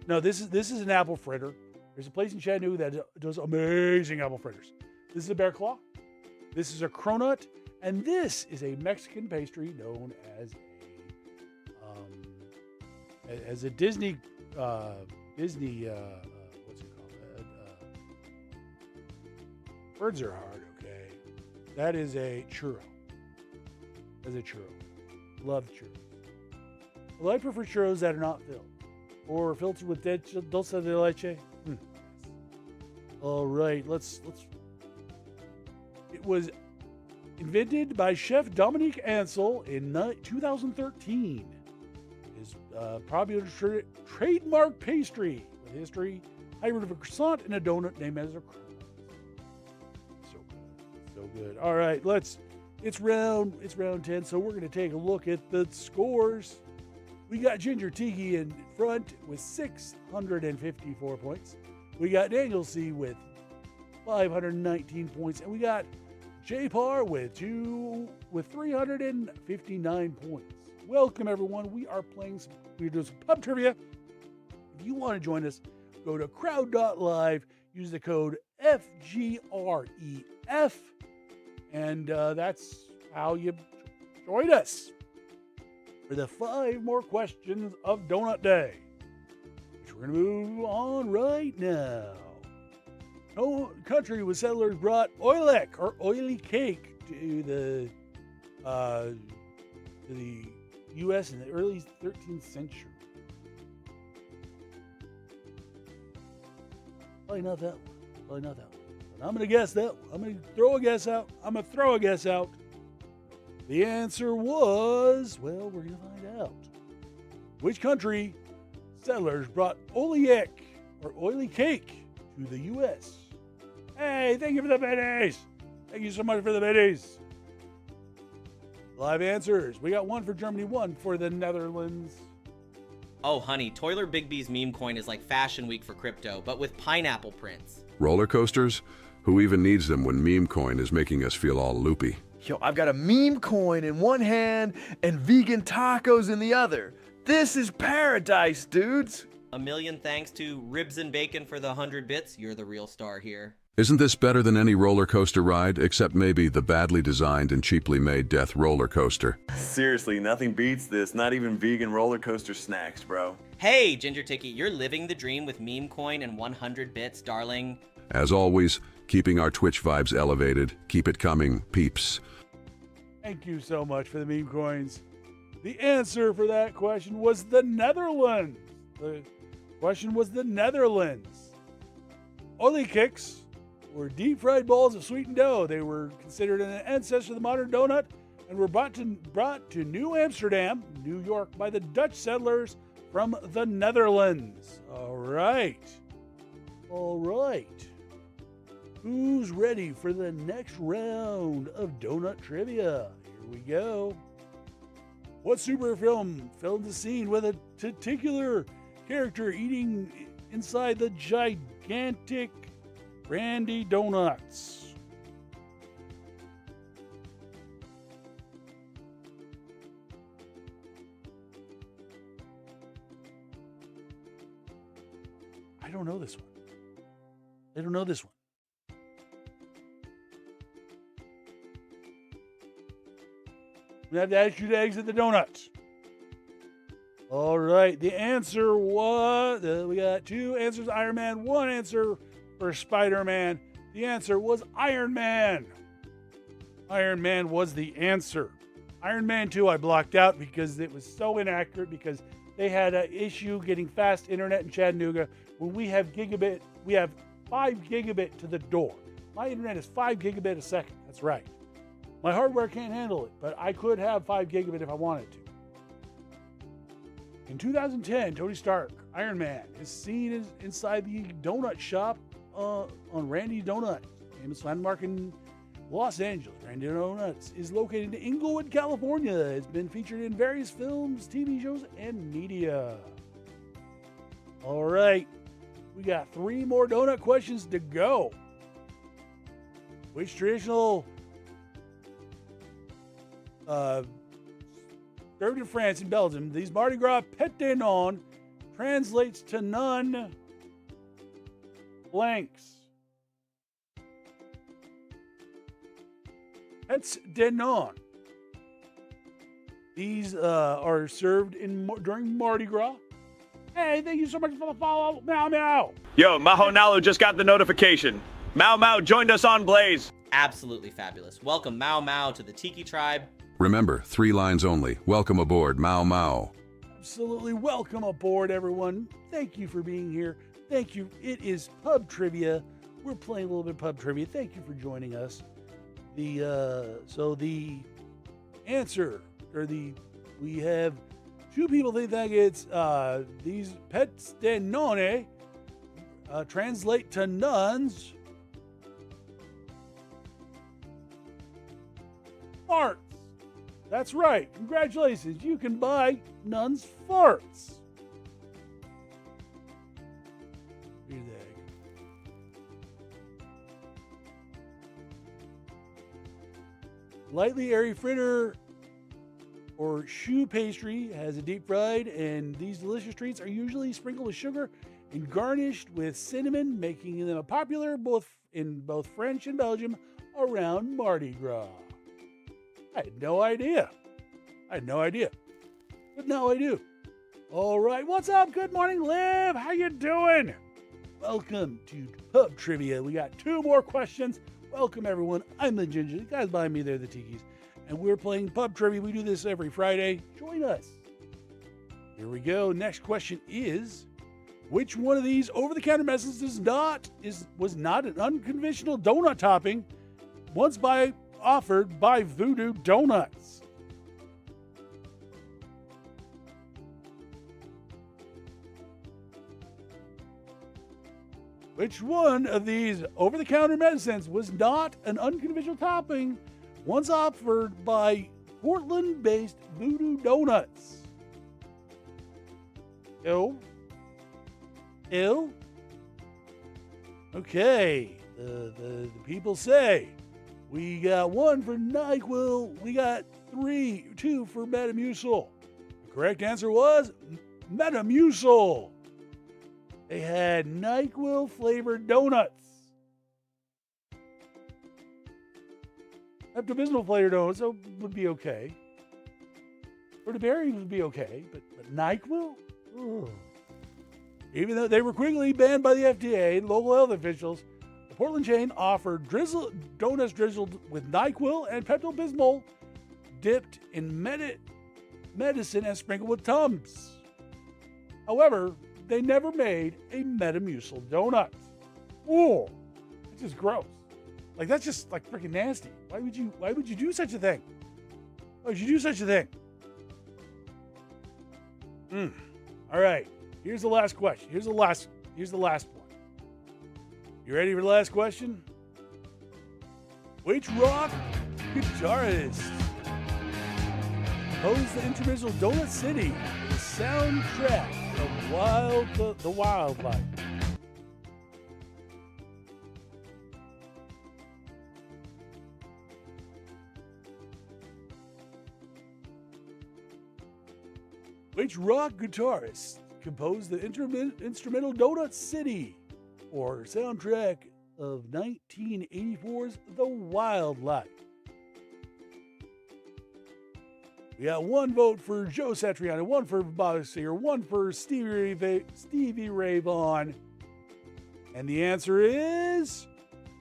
No, this is an apple fritter. There's a place in Chattanooga that does amazing apple fritters. This is a bear claw. This is a cronut, and this is a Mexican pastry known as a Disney what's it called? Words are hard. Okay, that is a churro. Love churros. Well, I prefer churros that are not filled or filtered with dulce de leche. All right, let's. It was invented by Chef Dominique Ansel in 2013. His popular trademark pastry with history, hybrid of a croissant and a donut named as a cronut. So good. All right, It's round 10, so we're going to take a look at the scores. We got Ginger Tiki in front with 654 points. We got Daniel C with 519 points, and we got J Par with 359 points. Welcome everyone. We're doing some pub trivia. If you want to join us, go to crowd.live, use the code FGREF, and that's how you joined us for the 5 more questions of Donut Day, which we're going to move on right now. No country with settlers brought oilek or oily cake to the U.S. in the early 13th century. Probably not that one. But I'm going to guess that one. I'm going to throw a guess out. The answer was, well, we're going to find out. Which country settlers brought oiliek or oily cake to the U.S.? Hey, thank you for the biddies. Thank you so much for the biddies. Live answers. We got one for Germany, one for the Netherlands. Oh, honey, Toiler Bigby's meme coin is like Fashion Week for crypto, but with pineapple prints. Roller coasters? Who even needs them when meme coin is making us feel all loopy? Yo, I've got a meme coin in one hand and vegan tacos in the other. This is paradise, dudes. A million thanks to Ribs and Bacon for the 100 bits. You're the real star here. Isn't this better than any roller coaster ride, except maybe the badly designed and cheaply made death roller coaster? Seriously, nothing beats this. Not even vegan roller coaster snacks, bro. Hey, Ginger Tiki, you're living the dream with meme coin and 100 bits, darling. As always, keeping our Twitch vibes elevated. Keep it coming, peeps. Thank you so much for the meme coins. The answer for that question was the Netherlands. The question was the Netherlands. Oily kicks were deep-fried balls of sweetened dough. They were considered an ancestor of the modern donut and were brought to New Amsterdam, New York, by the Dutch settlers from the Netherlands. All right. Who's ready for the next round of donut trivia? Here we go. What super film filmed a scene with a titular character eating inside the gigantic Randy Donuts? I don't know this one. We have to add shoot eggs at the donuts. All right. The answer was, we got 2 answers, Iron Man, 1 answer for Spider-Man. The answer was Iron Man. Iron Man was the answer. Iron Man 2 I blocked out because it was so inaccurate, because they had an issue getting fast internet in Chattanooga. When we have 5 gigabit to the door. My internet is 5 gigabit a second. That's right. My hardware can't handle it, but I could have 5 gigabit if I wanted to. In 2010, Tony Stark, Iron Man, is seen inside the donut shop on Randy Donuts, famous landmark in Los Angeles. Randy Donuts is located in Inglewood, California. It's been featured in various films, TV shows, and media. All right, we got 3 more donut questions to go. Which traditional served in France and Belgium, these Mardi Gras Pet de Non translates to none blanks. Pets de Non. These are served during Mardi Gras. Hey, thank you so much for the follow. Meow meow. Yo, Maho Nalu just got the notification. Mao Mao joined us on Blaze. Absolutely fabulous. Welcome Mao Mao to the Tiki Tribe. Remember, 3 lines only. Welcome aboard, Mao Mao. Absolutely welcome aboard, everyone. Thank you for being here. Thank you. It is Pub Trivia. We're playing a little bit of Pub Trivia. Thank you for joining us. The answer, we have 2 people think it's these pets de nonne translate to nuns. Farts. That's right. Congratulations. You can buy nuns' farts. Here's the egg. Lightly airy fritter or choux pastry has a deep fried, and these delicious treats are usually sprinkled with sugar and garnished with cinnamon, making them popular in both French and Belgium around Mardi Gras. I had no idea. But now I do. All right, what's up? Good morning, Liv. How you doing? Welcome to Pub Trivia. We got 2 more questions. Welcome, everyone. I'm the Ginger. The guys behind me, they're the Tikis. And we're playing Pub Trivia. We do this every Friday. Join us. Here we go. Next question is, which one of these over-the-counter medicines was not an unconventional donut topping once offered by Voodoo Donuts? Which one of these over-the-counter medicines was not an unconventional topping once offered by Portland-based Voodoo Donuts? Ill? Okay, the people say we got 1 for NyQuil, we got 2 for Metamucil. The correct answer was Metamucil. They had NyQuil flavored donuts. Pepto-Bismol flavored donuts would be okay. Or the berry would be okay, but NyQuil? Ugh. Even though they were quickly banned by the FDA and local health officials, the Portland chain offered donuts drizzled with NyQuil and Pepto-Bismol dipped in medicine and sprinkled with Tums. However, they never made a Metamucil donut. Oh, it's just gross. Like, that's just like freaking nasty. Why would you do such a thing? Why would you do such a thing? All right. Here's the last question. Here's the last one. You ready for the last question? Which rock guitarist composed the instrumental Donut City, the soundtrack of the Wildlife? Which rock guitarist composed the instrumental Donut City, or soundtrack of 1984's The Wildlife? We got 1 vote for Joe Satriani, 1 for Bobby Seger, 1 for Stevie Ray Vaughan. And the answer is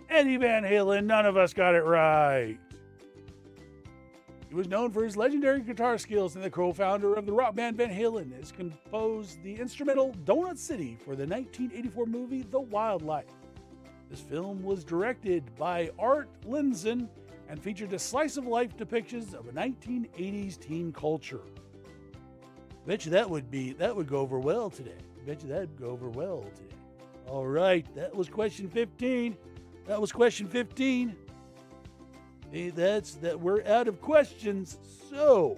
Eddie Van Halen. None of us got it right. He was known for his legendary guitar skills, and the co-founder of the rock band Van Halen has composed the instrumental Donut City for the 1984 movie The Wildlife. This film was directed by Art Lindson and featured a slice-of-life depictions of a 1980s teen culture. Bet you that would go over well today. All right, that was question 15. We're out of questions, so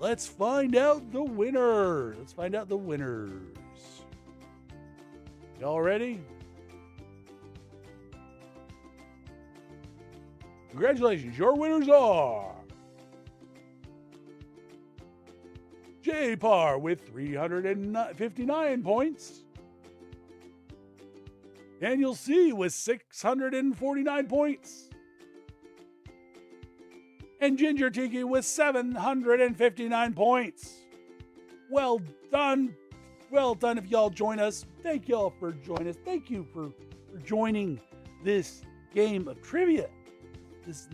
let's find out the winner. Y'all ready? Congratulations, your winners are J Par with 359 points, Daniel C with 649 points, and Ginger Tiki with 759 points. Well done. If y'all join us. Thank y'all for joining us. Thank you for joining this game of trivia. This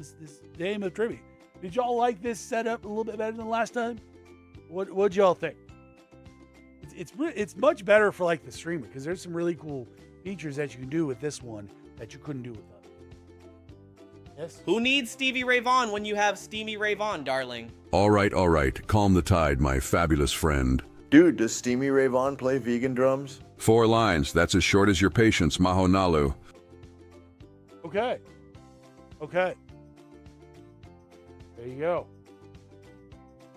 game of trivia. Did y'all like this setup a little bit better than last time? What'd y'all think? It's much better for like the streamer, because there's some really cool features that you can do with this one that you couldn't do with others. Yes. Who needs Stevie Ray Vaughan when you have Steamy Ray Vaughan, darling? All right. Calm the tide, my fabulous friend. Dude, does Steamy Ray Vaughan play vegan drums? 4 lines. That's as short as your patience, Mahonalu. Okay. There you go.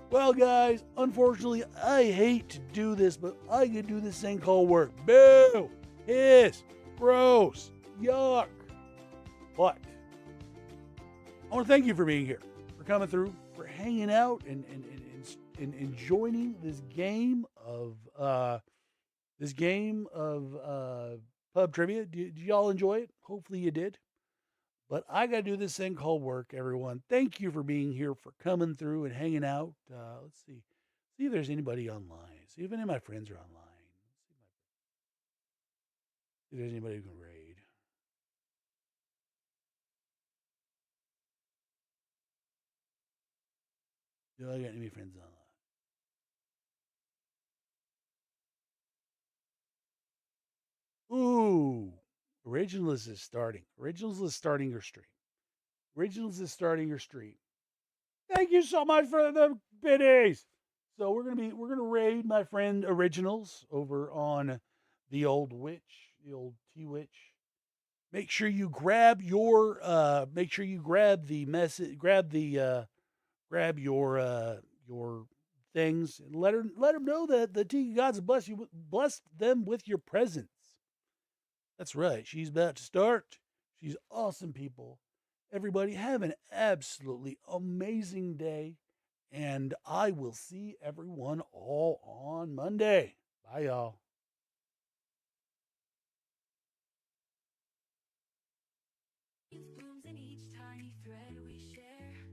Well, guys, unfortunately, I hate to do this, but I can do this thing called work. Boo! Hiss! Gross! Yuck! But I want to thank you for being here, for coming through, for hanging out, and joining this game of pub trivia. Did y'all enjoy it? Hopefully you did. But I got to do this thing called work, everyone. Thank you for being here, for coming through and hanging out. Let's see. See if there's anybody online. See if any of my friends are online. See if there's anybody who can raid. Do I got any friends online? Ooh. Originals is starting. Originals is starting her stream. Originals is starting her stream. Thank you so much for the biddies. So we're gonna raid my friend Originals over on the old witch, the old T witch. Make sure you grab the message, grab your things, and let them know that the Tiki Gods bless them with your presence. That's right. She's about to start. She's awesome, people. Everybody have an absolutely amazing day, and I will see everyone all on Monday. Bye, y'all. Blooms in each tiny thread we share,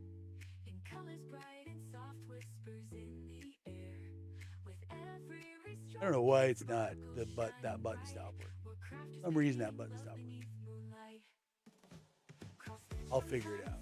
in colors bright and soft whispers in the air. With every I don't know why it's not that button stop working. For some reason that button stopped working. I'll figure it out.